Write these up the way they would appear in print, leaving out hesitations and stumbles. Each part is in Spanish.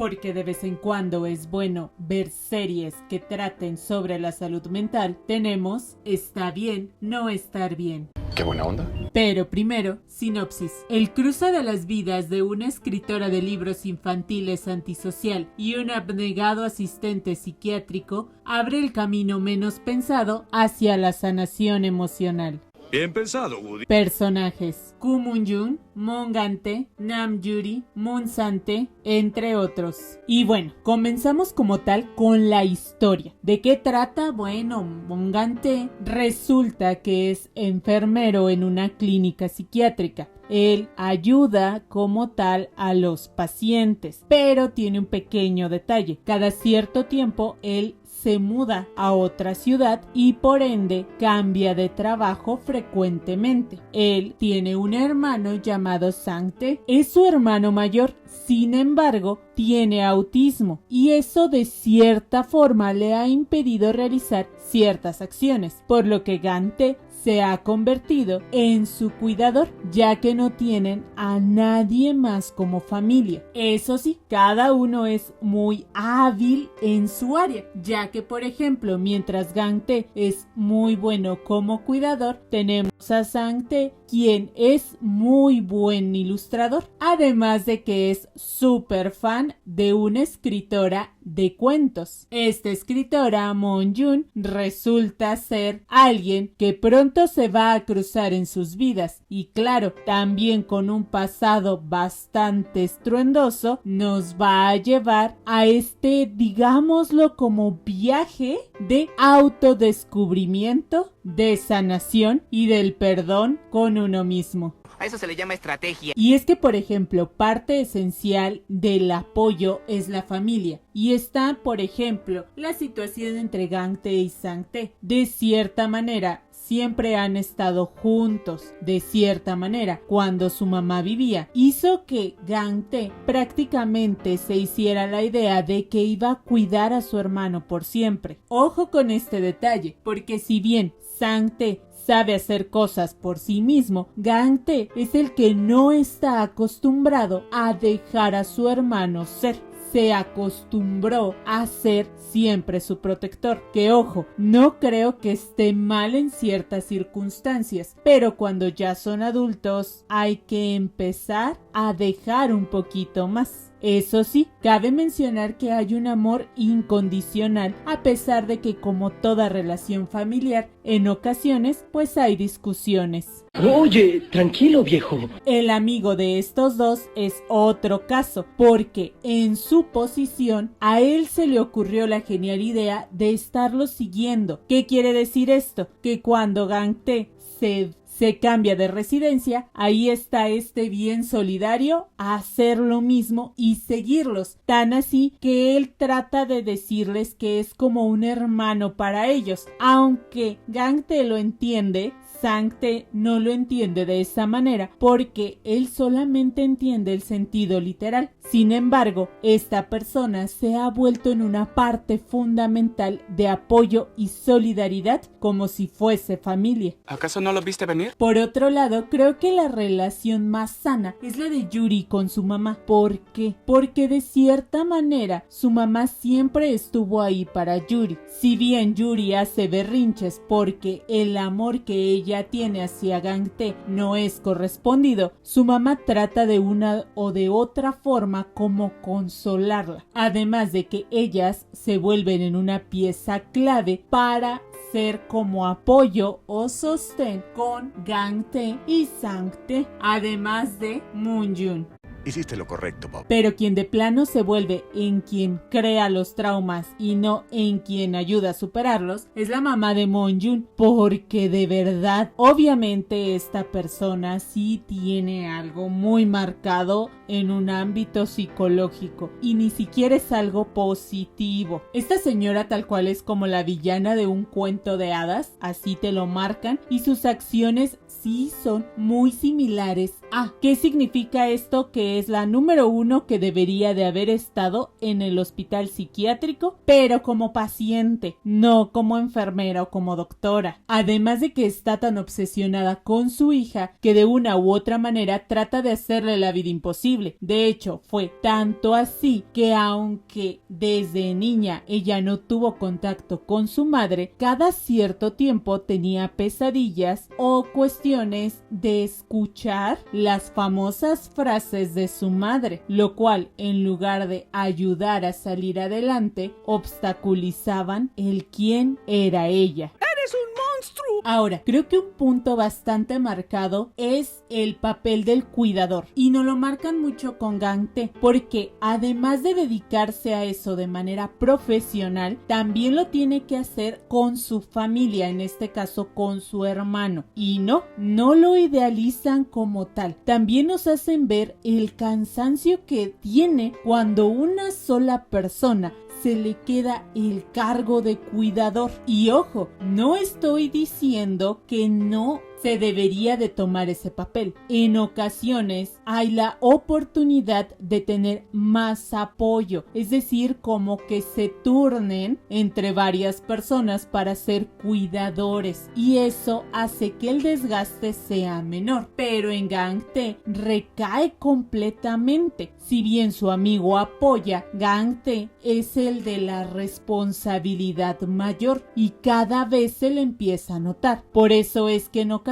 porque de vez en cuando es bueno ver series que traten sobre la salud mental, tenemos Está bien no estar bien. ¡Qué buena onda! Pero primero, sinopsis. El cruce de las vidas de una escritora de libros infantiles antisocial y un abnegado asistente psiquiátrico abre el camino menos pensado hacia la sanación emocional. Bien pensado, Woody. Personajes: Koo Moon-yoon, Moon Gante, Nam Yuri, Moon Sante, entre otros. Y bueno, comenzamos como tal con la historia. ¿De qué trata? Bueno, Moon Gante resulta que es enfermero en una clínica psiquiátrica. Él ayuda como tal a los pacientes, pero tiene un pequeño detalle. Cada cierto tiempo él se muda a otra ciudad y por ende cambia de trabajo frecuentemente. Él tiene un hermano llamado Sangte, es su hermano mayor, sin embargo tiene autismo y eso de cierta forma le ha impedido realizar ciertas acciones, por lo que Gante se ha convertido en su cuidador, ya que no tienen a nadie más como familia. Eso sí, cada uno es muy hábil en su área, ya que por ejemplo, mientras Gante es muy bueno como cuidador, tenemos a Sangte, quien es muy buen ilustrador, además de que es súper fan de una escritora de cuentos. Esta escritora, Moon-yoon, resulta ser alguien que pronto se va a cruzar en sus vidas y claro, también con un pasado bastante estruendoso, nos va a llevar a este, digámoslo como viaje de autodescubrimiento, de sanación y del perdón con uno mismo. A eso se le llama estrategia. Y es que, por ejemplo, parte esencial del apoyo es la familia. Y está, por ejemplo, la situación entre Gante y Sangte. De cierta manera, siempre han estado juntos. De cierta manera, cuando su mamá vivía, hizo que Gante prácticamente se hiciera la idea de que iba a cuidar a su hermano por siempre. Ojo con este detalle, porque si bien Sangte sabe hacer cosas por sí mismo, Gante es el que no está acostumbrado a dejar a su hermano ser. Se acostumbró a ser siempre su protector, que ojo, no creo que esté mal en ciertas circunstancias, pero cuando ya son adultos hay que empezar a dejar un poquito más. Eso sí, cabe mencionar que hay un amor incondicional, a pesar de que como toda relación familiar, en ocasiones pues hay discusiones. Oye, tranquilo viejo. El amigo de estos dos es otro caso, porque en su posición a él se le ocurrió la genial idea de estarlo siguiendo. ¿Qué quiere decir esto? Que cuando Gante se cambia de residencia, ahí está este bien solidario a hacer lo mismo y seguirlos, tan así que él trata de decirles que es como un hermano para ellos, aunque Gante lo entiende. Sangte no lo entiende de esa manera porque él solamente entiende el sentido literal. Sin embargo, esta persona se ha vuelto en una parte fundamental de apoyo y solidaridad como si fuese familia. ¿Acaso no lo viste venir? Por otro lado, creo que la relación más sana es la de Yuri con su mamá. ¿Por qué? Porque de cierta manera su mamá siempre estuvo ahí para Yuri. Si bien Yuri hace berrinches porque el amor que ella tiene hacia Gante no es correspondido, su mamá trata de una o de otra forma como consolarla, además de que ellas se vuelven en una pieza clave para ser como apoyo o sostén con Gante y Sangte, además de Moon-yoon. Hiciste lo correcto, Bob. Pero quien de plano se vuelve en quien crea los traumas y no en quien ayuda a superarlos es la mamá de Moon-yoon, porque de verdad, obviamente esta persona sí tiene algo muy marcado en un ámbito psicológico y ni siquiera es algo positivo. Esta señora tal cual es como la villana de un cuento de hadas, así te lo marcan, y sus acciones sí son muy similares a. ¿Qué significa esto? Que que es la número 1 que debería de haber estado en el hospital psiquiátrico, pero como paciente, no como enfermera o como doctora. Además de que está tan obsesionada con su hija que de una u otra manera trata de hacerle la vida imposible. De hecho, fue tanto así que aunque desde niña ella no tuvo contacto con su madre, cada cierto tiempo tenía pesadillas o cuestiones de escuchar las famosas frases de su madre, lo cual en lugar de ayudar a salir adelante, obstaculizaban el quién era ella. ¡Eres un monstruo! Ahora, creo que un punto bastante marcado es el papel del cuidador, y nos lo marcan mucho con Gang Tae, porque además de dedicarse a eso de manera profesional, también lo tiene que hacer con su familia, en este caso con su hermano, y no lo idealizan como tal. También nos hacen ver el cansancio que tiene cuando una sola persona se le queda el cargo de cuidador. Y ojo, no estoy diciendo que no se debería de tomar ese papel. En ocasiones hay la oportunidad de tener más apoyo, es decir, como que se turnen entre varias personas para ser cuidadores, y eso hace que el desgaste sea menor. Pero en Gang Tae recae completamente. Si bien su amigo apoya, Gang Tae es el de la responsabilidad mayor y cada vez se le empieza a notar. Por eso es que en ocasiones,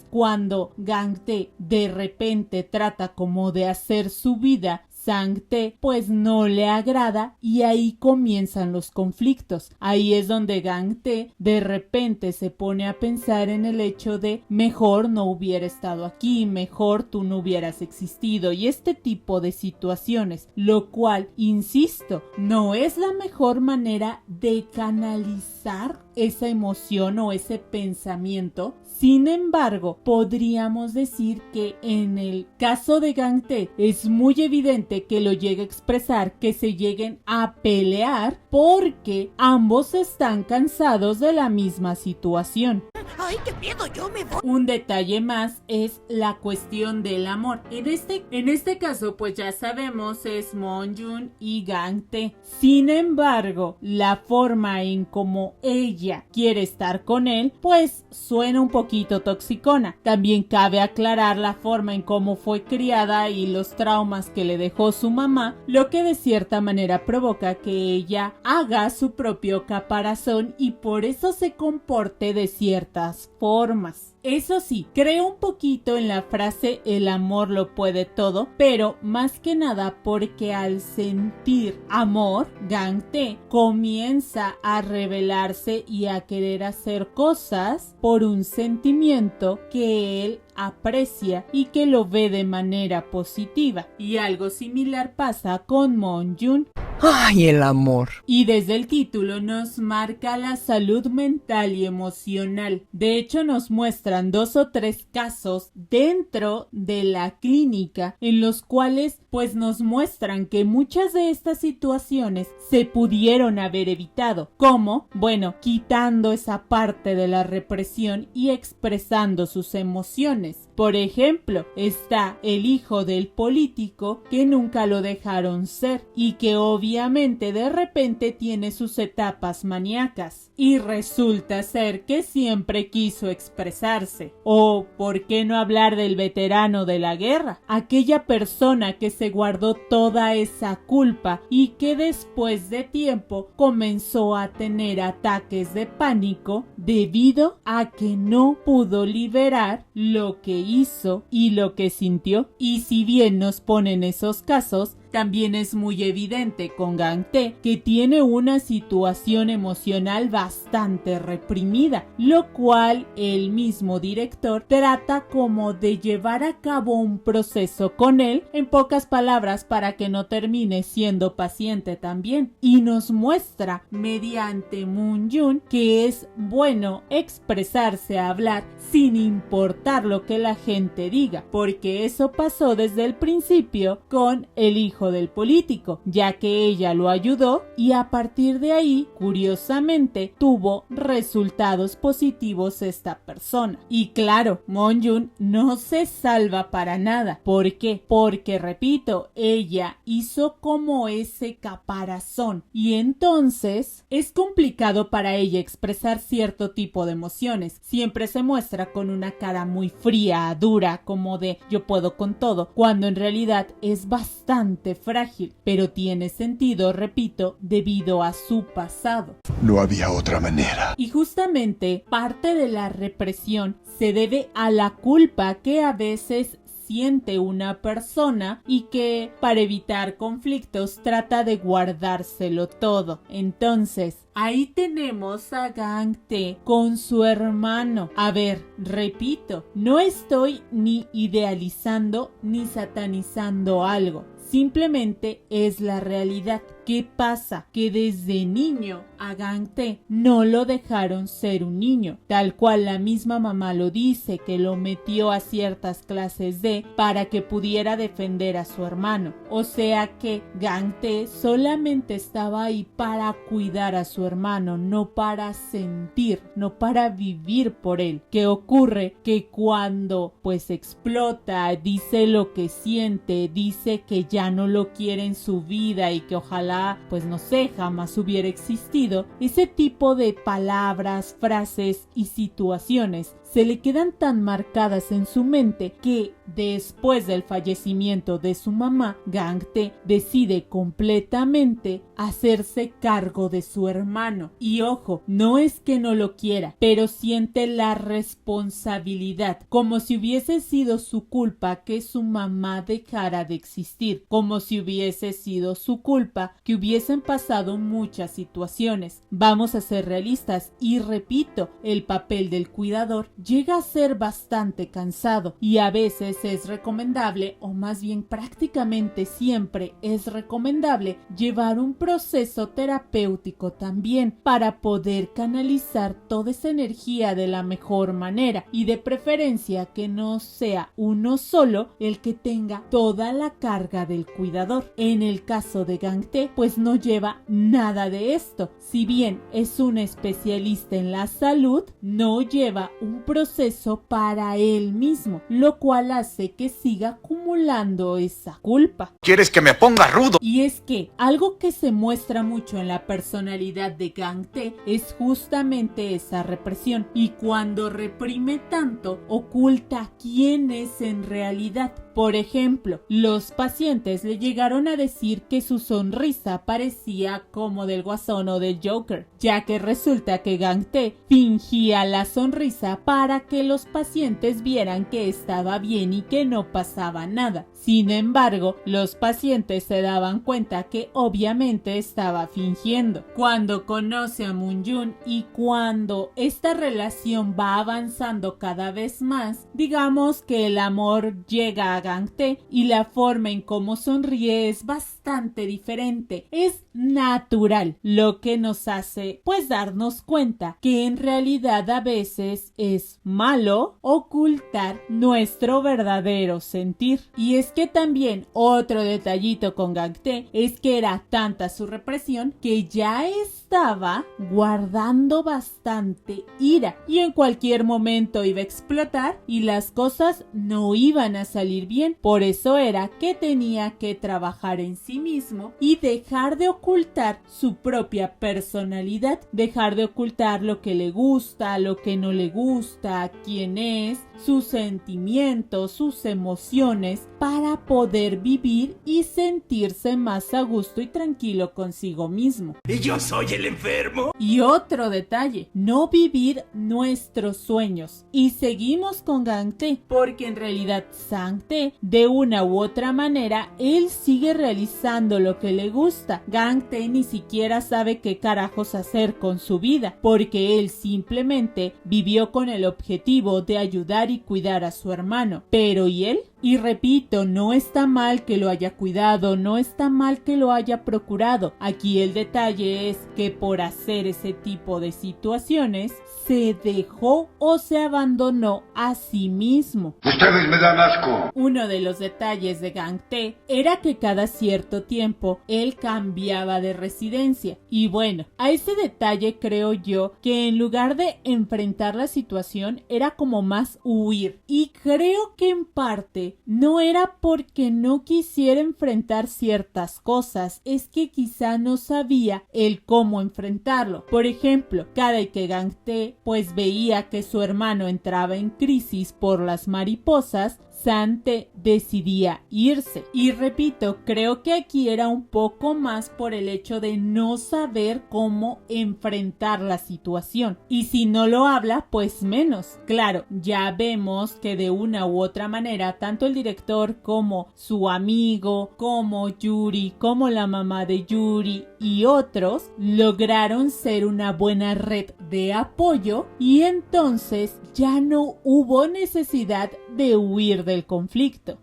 cuando Gang Tae de repente trata como de hacer su vida, Sang Tae pues no le agrada, y ahí comienzan los conflictos. Ahí es donde Gang Tae de repente se pone a pensar en el hecho de mejor no hubiera estado aquí, mejor tú no hubieras existido, y este tipo de situaciones, lo cual, insisto, no es la mejor manera de canalizar esa emoción o ese pensamiento. Sin embargo, podríamos decir que en el caso de Gang Tae es muy evidente que lo llegue a expresar, que se lleguen a pelear porque ambos están cansados de la misma situación. ¡Ay, qué miedo! ¡Yo me voy! Un detalle más es la cuestión del amor. En este caso, pues ya sabemos, es Moonjun y Gang Tae. Sin embargo, la forma en cómo ella quiere estar con él, pues suena un poquito toxicona. También cabe aclarar la forma en cómo fue criada y los traumas que le dejó su mamá, lo que de cierta manera provoca que ella haga su propio caparazón y por eso se comporte de ciertas formas. Eso sí, creo un poquito en la frase el amor lo puede todo, pero más que nada porque al sentir amor, Gang Tae comienza a rebelarse y a querer hacer cosas por un sentimiento que él aprecia y que lo ve de manera positiva. Y algo similar pasa con Moonjun. ¡Ay, el amor! Y desde el título nos marca la salud mental y emocional. De hecho, nos muestran 2 o 3 casos dentro de la clínica en los cuales pues nos muestran que muchas de estas situaciones se pudieron haber evitado. ¿Cómo? Bueno, quitando esa parte de la represión y expresando sus emociones. Por ejemplo, está el hijo del político que nunca lo dejaron ser y que obviamente de repente tiene sus etapas maníacas y resulta ser que siempre quiso expresarse. O, ¿por qué no hablar del veterano de la guerra? Aquella persona que se guardó toda esa culpa y que después de tiempo comenzó a tener ataques de pánico debido a que no pudo liberar lo que hizo y lo que sintió. Y si bien nos ponen esos casos, también es muy evidente con Gang Tae que tiene una situación emocional bastante reprimida, lo cual el mismo director trata como de llevar a cabo un proceso con él, en pocas palabras, para que no termine siendo paciente también. Y nos muestra mediante Moonjun que es bueno expresarse, hablar sin importar lo que la gente diga, porque eso pasó desde el principio con el hijo consejo del político, ya que ella lo ayudó y a partir de ahí, curiosamente, tuvo resultados positivos esta persona. Y claro, Moon-jun no se salva para nada. ¿Por qué? Porque, repito, ella hizo como ese caparazón y entonces es complicado para ella expresar cierto tipo de emociones. Siempre se muestra con una cara muy fría, dura, como de yo puedo con todo, cuando en realidad es bastante frágil, pero tiene sentido, repito, debido a su pasado. No había otra manera. Y justamente parte de la represión se debe a la culpa que a veces siente una persona y que para evitar conflictos trata de guardárselo todo. Entonces, ahí tenemos a Gang-tae con su hermano. A ver, repito, no estoy ni idealizando ni satanizando algo. Simplemente es la realidad. ¿Qué pasa? Que desde niño a Gang-tae no lo dejaron ser un niño, tal cual la misma mamá lo dice, que lo metió a ciertas clases para que pudiera defender a su hermano. O sea que Gang-tae solamente estaba ahí para cuidar a su hermano, no para sentir, no para vivir por él. ¿Qué ocurre? Que cuando pues explota, dice lo que siente, dice que ya no lo quiere en su vida y que ojalá pues no sé, jamás hubiera existido, ese tipo de palabras, frases y situaciones se le quedan tan marcadas en su mente que después del fallecimiento de su mamá, Gang-tae decide completamente hacerse cargo de su hermano. Y ojo, no es que no lo quiera, pero siente la responsabilidad, como si hubiese sido su culpa que su mamá dejara de existir, como si hubiese sido su culpa que hubiesen pasado muchas situaciones. Vamos a ser realistas y repito, el papel del cuidador llega a ser bastante cansado y a veces es recomendable, o más bien prácticamente siempre es recomendable, llevar un proceso terapéutico también para poder canalizar toda esa energía de la mejor manera y de preferencia que no sea uno solo el que tenga toda la carga del cuidador. En el caso de Gang-tae, pues no lleva nada de esto. Si bien es un especialista en la salud, no lleva un proceso para él mismo, lo cual hace que siga acumulando esa culpa. ¿Quieres que me ponga rudo? Y es que algo que se muestra mucho en la personalidad de Gang-tae es justamente esa represión, y cuando reprime tanto, oculta quién es en realidad. Por ejemplo, los pacientes le llegaron a decir que su sonrisa parecía como del Guasón o del Joker, ya que resulta que Gang-tae fingía la sonrisa para que los pacientes vieran que estaba bien y que no pasaba nada. Sin embargo, los pacientes se daban cuenta que obviamente estaba fingiendo. Cuando conoce a Moon-jun y cuando esta relación va avanzando cada vez más, digamos que el amor llega a Gang-tae y la forma en cómo sonríe es bastante diferente, es natural, lo que nos hace pues darnos cuenta que en realidad a veces es malo ocultar nuestro verdadero sentir. Y es que también otro detallito con Gang-tae es que era tanta su represión que ya estaba guardando bastante ira y en cualquier momento iba a explotar y las cosas no iban a salir bien. Por eso era que tenía que trabajar en sí mismo y dejar de ocultar su propia personalidad, dejar de ocultar lo que le gusta, lo que no le gusta, quién es, sus sentimientos, sus emociones, para poder vivir y sentirse más a gusto y tranquilo consigo mismo. ¿Y yo soy el enfermo? Y otro detalle, no vivir nuestros sueños. Y seguimos con Gang-tae, porque en realidad Sang-tae, de una u otra manera, él sigue realizando lo que le gusta. Gang-tae ni siquiera sabe qué carajos hacer con su vida, porque él simplemente vivió con el objetivo de ayudar y cuidar a su hermano. Pero ¿y él? Y repito, no está mal que lo haya cuidado, no está mal que lo haya procurado. Aquí el detalle es que por hacer ese tipo de situaciones se dejó o se abandonó a sí mismo. Ustedes me dan asco. Uno de los detalles de Gang Tae era que cada cierto tiempo él cambiaba de residencia. Y bueno, a ese detalle creo yo que en lugar de enfrentar la situación era como más huir. Y creo que en parte no era porque no quisiera enfrentar ciertas cosas, es que quizá no sabía el cómo enfrentarlo. Por ejemplo, cada que Gang Tae pues veía que su hermano entraba en crisis por las mariposas, Sang-tae decidía irse. Y repito, creo que aquí era un poco más por el hecho de no saber cómo enfrentar la situación. Y si no lo habla, pues menos. Claro, ya vemos que de una u otra manera, tanto el director como su amigo, como Yuri, como la mamá de Yuri y otros, lograron ser una buena red de apoyo y entonces ya no hubo necesidad de huir del conflicto.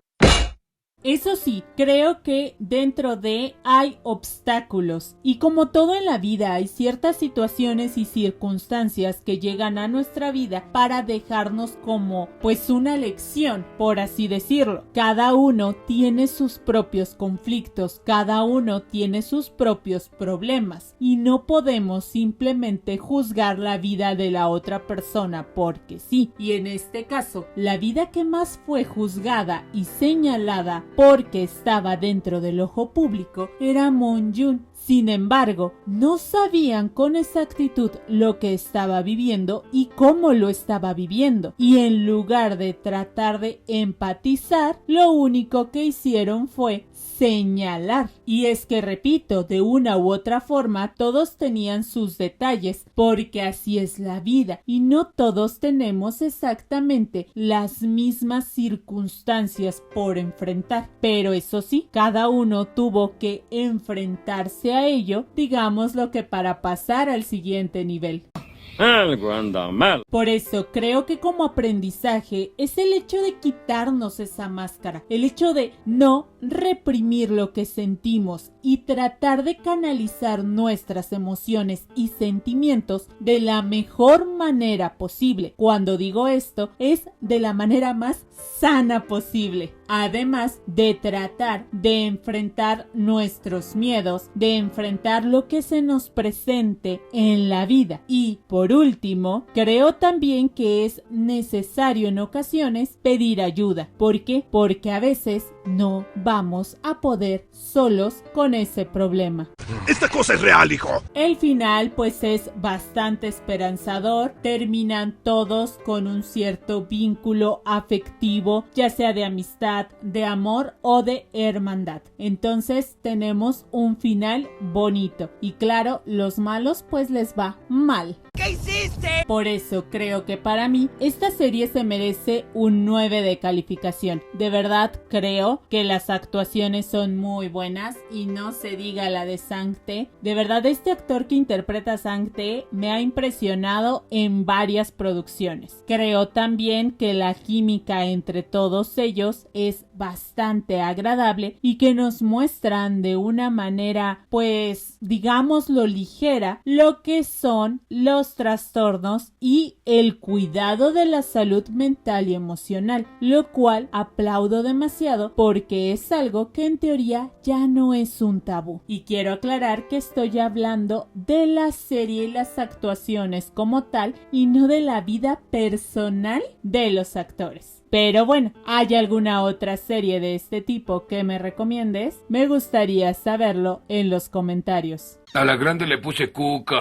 Eso sí, creo que dentro de hay obstáculos y como todo en la vida hay ciertas situaciones y circunstancias que llegan a nuestra vida para dejarnos como pues una lección, por así decirlo. Cada uno tiene sus propios conflictos, cada uno tiene sus propios problemas y no podemos simplemente juzgar la vida de la otra persona porque sí. Y en este caso, la vida que más fue juzgada y señalada porque estaba dentro del ojo público era Moon-jun. Sin embargo, no sabían con exactitud lo que estaba viviendo y cómo lo estaba viviendo. Y en lugar de tratar de empatizar, lo único que hicieron fue señalar. Y es que repito, de una u otra forma todos tenían sus detalles, porque así es la vida y no todos tenemos exactamente las mismas circunstancias por enfrentar. Pero eso sí, cada uno tuvo que enfrentarse a ello, digámoslo que para pasar al siguiente nivel. Algo anda mal. Por eso creo que como aprendizaje es el hecho de quitarnos esa máscara, el hecho de no reprimir lo que sentimos y tratar de canalizar nuestras emociones y sentimientos de la mejor manera posible. Cuando digo esto es de la manera más sana posible. Además de tratar de enfrentar nuestros miedos, de enfrentar lo que se nos presente en la vida. Y por último, creo también que es necesario en ocasiones pedir ayuda. ¿Por qué? Porque a veces no vamos a poder solos con ese problema. Esta cosa es real, hijo. El final pues es bastante esperanzador. Terminan todos con un cierto vínculo afectivo, ya sea de amistad, de amor o de hermandad. Entonces tenemos un final bonito. Y claro, los malos pues les va mal. ¿Qué hiciste? Por eso creo que para mí esta serie se merece un 9 de calificación. De verdad creo que las actuaciones son muy buenas y no se diga la de Sang-tae. De verdad este actor que interpreta a Sang-tae me ha impresionado en varias producciones. Creo también que la química entre todos ellos es bastante agradable y que nos muestran de una manera pues digámoslo ligera lo que son los trastornos y el cuidado de la salud mental y emocional, lo cual aplaudo demasiado porque es algo que en teoría ya no es un tabú. Y quiero aclarar que estoy hablando de la serie y las actuaciones como tal y no de la vida personal de los actores. Pero bueno, ¿hay alguna otra serie de este tipo que me recomiendes? Me gustaría saberlo en los comentarios. A la grande le puse cuca.